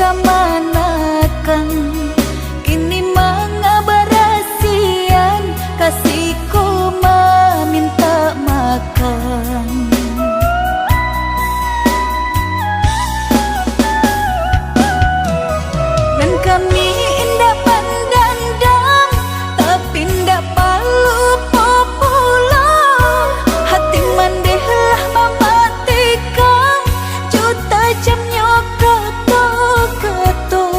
kamanakan, kini mengabarasian kasihku meminta makan. Dan kami indah pandang, tapi indah palu popular. Hati mandehlah mematikang, juta jam nyoketok-ketok.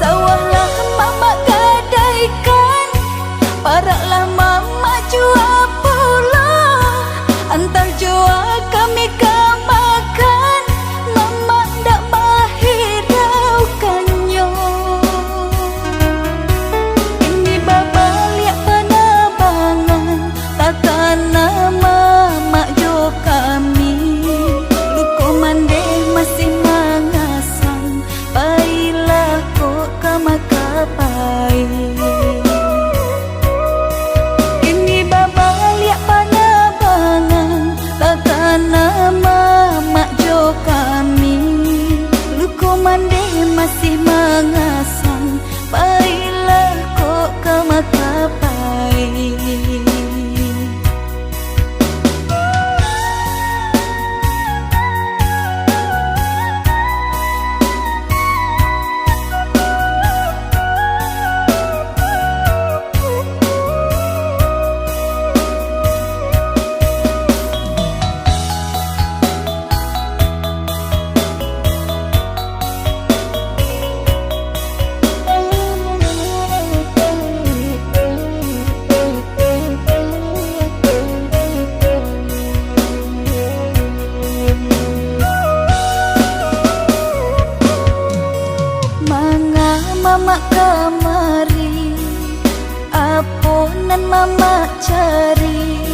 Sawahlah mama gadaikan, paraklah mama jua pula. Antar jua kami makan, mama ndak mahiraukannya. Ini baba liat penerbangan, takkan nama mak jo kami. Luko mandeh masih mangasan, baiklah kok kamakapai. Ini baba liat penerbangan, takkan nama mak jo kami. Luko mandeh masih mangasan, baiklah kok kamakapai. Mama kamari, apunan mama cari.